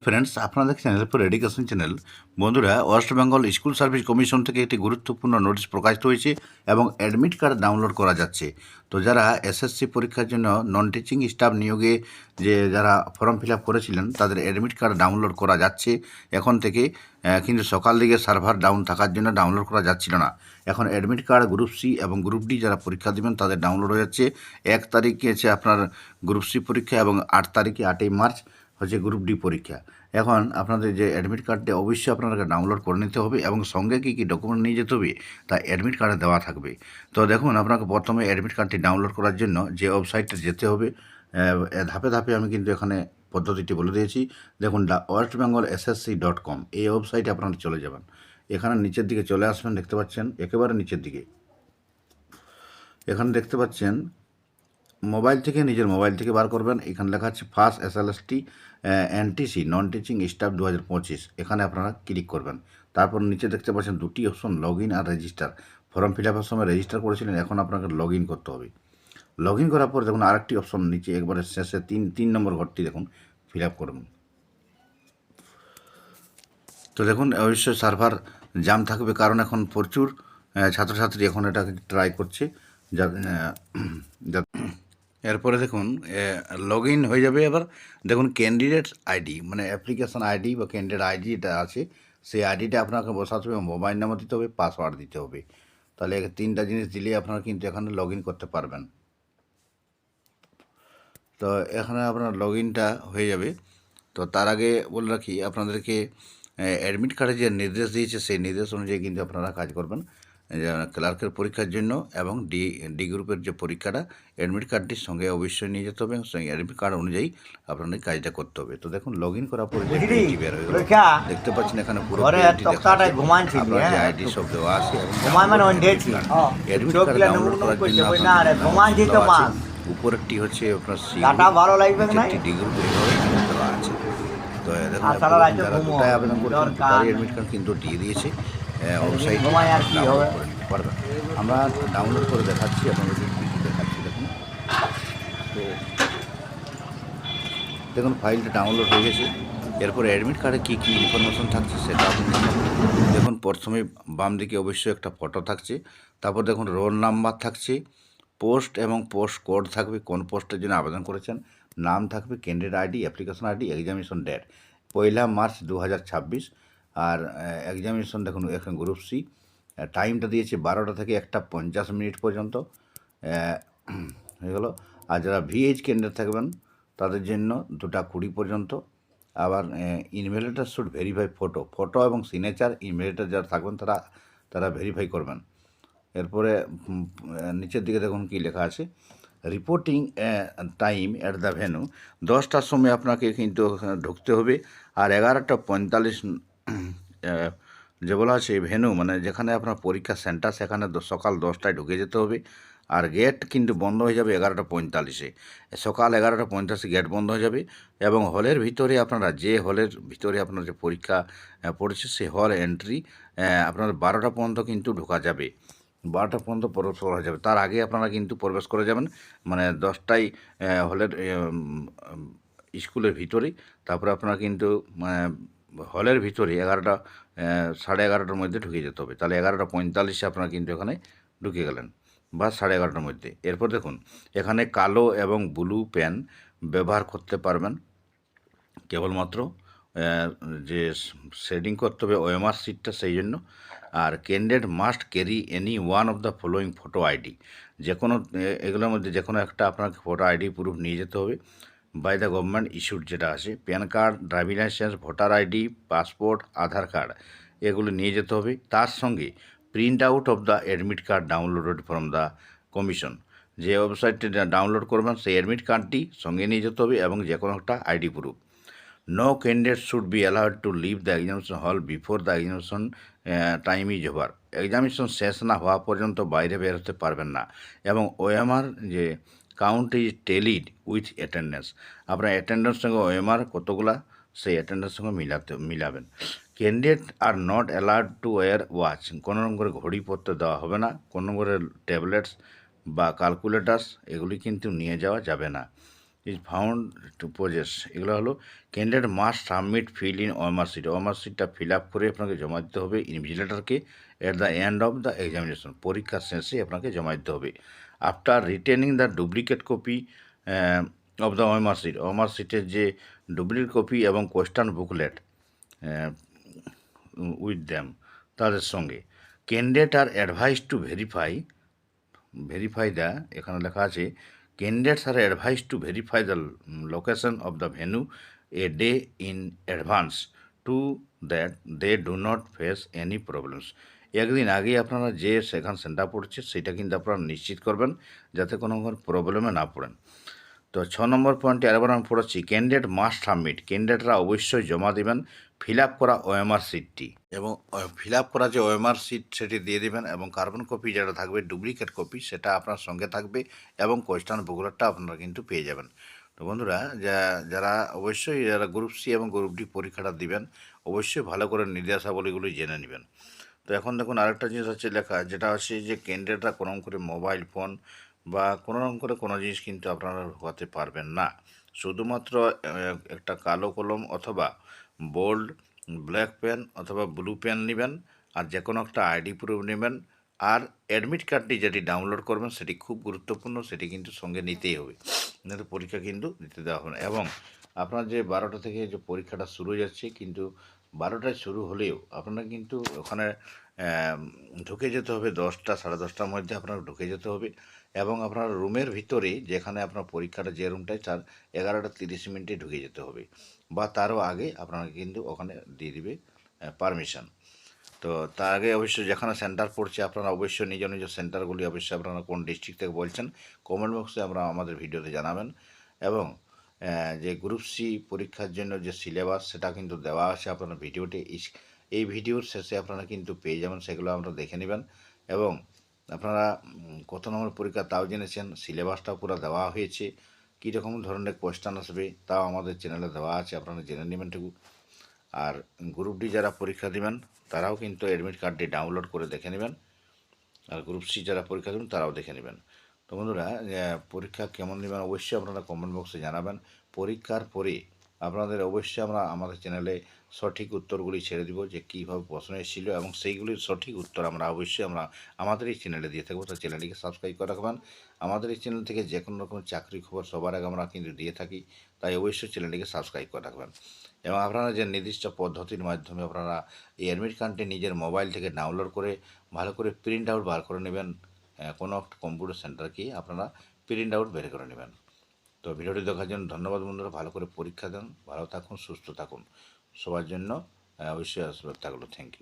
Friends, আপনাদের channel for education channel. বন্ধুরা, West Bengal school service commission থেকে একটি গুরুত্বপূর্ণ নোটিশ প্রকাশিত হয়েছে এবং অ্যাডমিট কার্ড ডাউনলোড করা যাচ্ছে। তো যারা এসএসসি পরীক্ষার জন্য নন টিচিং স্টাফ নিয়োগে যারা ফর্ম ফিল আপ করেছিলেন তাদের অ্যাডমিট কার্ড ডাউনলোড করা যাচ্ছে এখন থেকে। কিন্তু সকাল দিকে সার্ভার ডাউন থাকার জন্য ডাউনলোড করা যাচ্ছিল না। এখন অ্যাডমিট কার্ড গ্রুপ সি এবং গ্রুপ ডি যারা পরীক্ষা দেবেন তাদের ডাউনলোড হয়ে যাচ্ছে। 1 তারিখে আছে আপনার গ্রুপ সি পরীক্ষা এবং 8 তারিখে 8ই মার্চ হচ্ছে গ্রুপ ডি পরীক্ষা। এখন আপনাদের যে অ্যাডমিট কার্ডটি অবশ্যই আপনাদেরকে ডাউনলোড করে নিতে হবে এবং সঙ্গে কী কী ডকুমেন্ট নিয়ে যেতে হবে তা অ্যাডমিট কার্ডে দেওয়া থাকবে। তো দেখুন, আপনাকে প্রথমে অ্যাডমিট কার্ডটি ডাউনলোড করার জন্য যে ওয়েবসাইটে যেতে হবে, ধাপে ধাপে আমি কিন্তু এখানে পদ্ধতিটি বলে দিয়েছি। দেখুন, westbengalssc.com এই ওয়েবসাইটে আপনারা চলে যাবেন। এখানে নিচের দিকে চলে আসবেন, দেখতে পাচ্ছেন একেবারে নিচের দিকে এখানে দেখতে পাচ্ছেন মোবাইল থেকে, নিজের মোবাইল থেকে বার করবেন। এখানে লেখা আছে first SLST NTC non teaching staff 2025। এখানে আপনারা ক্লিক করবেন। তারপর নিচে দেখতে পাচ্ছেন দুটি অপশন, লগ ইন আর রেজিস্টার। ফর্ম ফিল আপের সময় রেজিস্টার করেছিলেন, এখন আপনাকে লগ ইন করতে হবে। লগ ইন করার পর দেখুন আরেকটি অপশন নিচে একবারে শেষে তিন নম্বর ঘরটি দেখুন, ফিল আপ করুন। তো দেখুন, অবশ্যই সার্ভার জাম থাকবে, কারণ এখন প্রচুর ছাত্রছাত্রী এখন এটা ট্রাই করছে। এরপরে দেখুন লগ ইন হয়ে যাবে। এবার দেখুন ক্যান্ডিডেট আইডি, মানে অ্যাপ্লিকেশন আইডি বা ক্যান্ডিডেট আইডি এটা আছে, সেই আইডিটা আপনাকে বসাতে হবে, মোবাইল নাম্বার দিতে হবে, পাসওয়ার্ড দিতে হবে। তাহলে 3টা জিনিস দিলে আপনারা কিন্তু এখানে লগ ইন করতে পারবেন। তো এখানে আপনার লগ ইনটা হয়ে যাবে। তো তার আগে বলে রাখি আপনাদেরকে, অ্যাডমিট কার্ডে যে নির্দেশ দিয়েছে সেই নির্দেশ অনুযায়ী কিন্তু আপনারা কাজ করবেন। ক্লার্কের পরীক্ষার জন্য এবং ডি গ্রুপের যে পরীক্ষাটা, অ্যাডমিট কার্ডটির সঙ্গে অবশ্যই নিয়ে যেতে হবে এবং সেই অ্যাডমিট কার্ড অনুযায়ী আপনাদের কাজটা করতে হবে। তো দেখুন, লগ ইন করার পরে যে পেজটি বের হয়ে গেল, দেখতে পাচ্ছেন এখানে পুরো পেজটি দেখা যাচ্ছে। আপনার যে আইডি সব দেওয়া আছে এবং অ্যাডমিট কার্ড ডাউনলোড করার জন্য উপরেরটি হচ্ছে আপনার সি গ্রুপ, ডি গ্রুপ এইভাবে দেওয়া আছে। তো দেখুন, যারা দুটাই আবেদন করেছেন তারই অ্যাডমিট কার্ড কিন্তু দিয়ে দিয়েছে ওয়েবসাইট পারবেন। আমরা ডাউনলোড করে দেখাচ্ছি আপনাদেরকে, কী কী দেখাচ্ছি দেখুন। তো দেখুন, ফাইলটা ডাউনলোড হয়ে গেছে। এরপরে অ্যাডমিট কার্ডে কী কী ইনফরমেশন থাকছে সেটা আপনি দেখুন। প্রথমে বাম দিকে অবশ্যই একটা ফটো থাকছে, তারপর দেখুন রোল নাম্বার থাকছে, পোস্ট এবং পোস্ট কোড থাকবে, কোন পোস্টের জন্য আবেদন করেছেন, নাম থাকবে, candidate ID, application ID, examination date 1 March 2026। আর এক্সামিনেশন দেখুন এখানে গ্রুপ সি, টাইমটা দিয়েছে 12টা থেকে 1:50 পর্যন্ত হয়ে গেলো। আর যারা ভিএইচ ক্যান্ডিডেট থাকবেন তাদের জন্য 2:20 পর্যন্ত। আবার ইনভ্যালিডেটর শুড ভেরিফাই ফটো এবং সিগনেচার, ইনভ্যালিডেটর যারা থাকবেন তারা ভেরিফাই করবেন। এরপরে নিচের দিকে দেখুন কি লেখা আছে, reporting time at the venue. 10টার সময় আপনাকে কিন্তু ঢুকতে হবে, আর 11:45 যে বলা আছে ভেন্যু, মানে যেখানে আপনার পরীক্ষা সেন্টার, সেখানে সকাল 10টায় ঢুকে যেতে হবে। আর গেট কিন্তু বন্ধ হয়ে যাবে 11:45। সকাল 11:45 গেট বন্ধ হয়ে যাবে এবং হলের ভিতরে আপনারা যে হলের ভিতরে আপনার যে পরীক্ষা পড়েছে সেই হল এন্ট্রি আপনার 12টা পর্যন্ত কিন্তু ঢোকা যাবে, 12টা পর্যন্ত প্রবেশ করা যাবে। তার আগে আপনারা কিন্তু প্রবেশ করে যাবেন, মানে 10টায় হলের স্কুলের ভিতরেই। তারপরে আপনারা কিন্তু হলের ভিতরে 11:30 মধ্যে ঢুকে যেতে হবে। তাহলে 11:45 আপনারা কিন্তু এখানে ঢুকে গেলেন, বা 11:30 মধ্যে। এরপর দেখুন এখানে কালো এবং ব্লু পেন ব্যবহার করতে পারবেন কেবলমাত্র, যে শেডিং করতে হবে ওএমআর সিটটা সেই জন্য। আর candidate must carry any one of the following photo ID, যে কোনো এগুলোর মধ্যে যে কোনো একটা আপনাকে ফটো আইডি প্রুফ নিয়ে যেতে হবে বাই দ্য গভর্নমেন্ট ইস্যুড, যেটা আছে PAN card, driving licence, voter ID, passport, Aadhaar card, এগুলো নিয়ে যেতে হবে। তার সঙ্গে print out of the admit card downloaded from the commission, যে ওয়েবসাইটটি ডাউনলোড করবেন সেই অ্যাডমিট কার্ডটি সঙ্গে নিয়ে যেতে হবে এবং যে কোনো একটা ID proof. No candidate should be allowed to leave the examination hall before the examination time is over. Examination শেষ না হওয়া পর্যন্ত বাইরে বেরোতে পারবেন না। এবং ওএমআর যে count is tallied with attendance, আপনার অ্যাটেন্ডেন্স সঙ্গে ওএমআর কতগুলা সেই অ্যাটেন্ডেন্স সঙ্গে মিলাবেন। Candidate are not allowed to wear watch, কোনো রকম করে ঘড়ি পরতে দেওয়া হবে না, কোনো করে ট্যাবলেটস বা ক্যালকুলেটার্স এগুলি কিন্তু নিয়ে যাওয়া যাবে না। ইজ ফাউন্ড টু পজেস, এগুলো হলো candidate must submit fill in OMR sheet. OMR শিটটা ফিল আপ করে আপনাকে জমা দিতে হবে ইনভিজিলেটরকে at the end of the examination, পরীক্ষার শেষে আপনাকে জমা দিতে হবে। After retaining the duplicate copy of the OMR sheet, OMR শিটের যে ডুপ্লিকেট কপি এবং কোয়েশ্চান বুকলেট উইথ দ্যাম, তাদের সঙ্গে candidate are advise to verify the, এখানে লেখা আছে candidates are advise to verify the location of the venue a day in advance to that they do not face any problems. একদিন আগেই আপনারা যে সেখানে সেন্টার পড়ছে সেটা কিন্তু আপনারা নিশ্চিত করবেন যাতে কোনো প্রবলেমে না পড়েন। তো 6 নম্বর পয়েন্টে আরেকবার আমি পড়াচ্ছি, ক্যান্ডিডেট মাস্ট সাবমিট, ক্যান্ডিডেটরা অবশ্যই জমা দেবেন ফিল আপ করা ওএমআর সিটটি, এবং ফিল আপ করা যে ওএমআর সিট সেটি দিয়ে দেবেন, এবং কার্বন কপি যেটা থাকবে ডুপ্লিকেট কপি সেটা আপনার সঙ্গে থাকবে, এবং কোয়েশ্চান বুকলেটটা আপনারা কিন্তু পেয়ে যাবেন। তো বন্ধুরা, যারা অবশ্যই যারা গ্রুপ সি এবং গ্রুপ ডি পরীক্ষাটা দিবেন অবশ্যই ভালো করে নির্দেশাবলীগুলি জেনে নেবেন। তো এখন দেখুন আরেকটা জিনিস হচ্ছে লেখা, যেটা হচ্ছে যে ক্যান্ডিডেটরা কোনো করে মোবাইল ফোন বা কোনো রকম করে কোনো জিনিস কিন্তু আপনারা ঢোকাতে পারবেন না। শুধুমাত্র একটা কালো কলম অথবা বোল্ড ব্ল্যাক পেন অথবা ব্লু পেন নেবেন, আর যে কোনো একটা আইডি প্রুফ নেবেন, আর অ্যাডমিট কার্ডটি যেটি ডাউনলোড করবেন সেটি খুব গুরুত্বপূর্ণ, সেটি কিন্তু সঙ্গে নিতেই হবে, কিন্তু পরীক্ষা কিন্তু দিতে দেওয়া হবে না। এবং আপনার যে 12টা থেকে যে পরীক্ষাটা শুরু হয়ে যাচ্ছে, কিন্তু 12টায় শুরু হলেও আপনারা কিন্তু ওখানে ঢুকে যেতে হবে 10টা 10:30টার মধ্যে আপনার ঢুকে যেতে হবে, এবং আপনার রুমের ভিতরে যেখানে আপনার পরীক্ষাটা যে রুমটায় তার 11টা 30 মিনিটে ঢুকে যেতে হবে, বা তারও আগে আপনাকে কিন্তু ওখানে দিয়ে দিবে পারমিশন। তো তার আগে অবশ্যই যেখানে সেন্টার পড়ছে আপনারা অবশ্যই নিজ নিজ সেন্টারগুলি অবশ্যই আপনারা কোন ডিস্ট্রিক্ট থেকে বলছেন কমেন্ট বক্সে আমাদের ভিডিওতে জানাবেন। এবং যে গ্রুপ সি পরীক্ষার জন্য যে সিলেবাস সেটা কিন্তু দেওয়া আছে আপনারা ভিডিওটি, এই ভিডিওর শেষে আপনারা কিন্তু পেয়ে যাবেন, সেগুলো আপনারা দেখে নেবেন। এবং আপনারা কত নম্বর পরীক্ষা তাও জেনেছেন, সিলেবাসটাও পুরো দেওয়া হয়েছে, কী রকম ধরনের কোয়েশ্চান আসবে তাও আমাদের চ্যানেলে দেওয়া আছে, আপনারা জেনে নেবেন টুকু। আর গ্রুপ ডি যারা পরীক্ষা দেবেন তারাও কিন্তু অ্যাডমিট কার্ডটি ডাউনলোড করে দেখে নেবেন, আর গ্রুপ সি যারা পরীক্ষা দেবেন তারাও দেখে নেবেন। তো বন্ধুরা, পরীক্ষা কেমন নেবেন অবশ্যই আপনারা কমেন্ট বক্সে জানাবেন। পরীক্ষার পরে আপনাদের অবশ্যই আমরা আমাদের চ্যানেলে সঠিক উত্তরগুলি ছেড়ে দিব, যে কীভাবে প্রশ্ন এসেছিল, এবং সেইগুলির সঠিক উত্তর আমরা অবশ্যই আমাদের এই চ্যানেলে দিয়ে থাকবো। তো চ্যানেলটিকে সাবস্ক্রাইব করে রাখবেন। আমাদের এই চ্যানেল থেকে যে কোনো রকম চাকরি খবর সবার আগে আমরা কিন্তু দিয়ে থাকি, তাই অবশ্যই চ্যানেলটিকে সাবস্ক্রাইব করে রাখবেন। এবং আপনারা যে নির্দিষ্ট পদ্ধতির মাধ্যমে আপনারা এই অ্যাডমিট কার্ডটি নিজের মোবাইল থেকে ডাউনলোড করে ভালো করে প্রিন্ট আউট বার করে নেবেন, কোনো একটা কম্পিউটার সেন্টার গিয়ে আপনারা প্রিন্ট আউট বের করে নেবেন। তো ভিডিওটি দেখার জন্য ধন্যবাদ বন্ধুরা, ভালো করে পরীক্ষা দেন, ভালো থাকুন, সুস্থ থাকুন, সবার জন্য অবশ্যই আশীর্বাদ থাকলো। Thank you.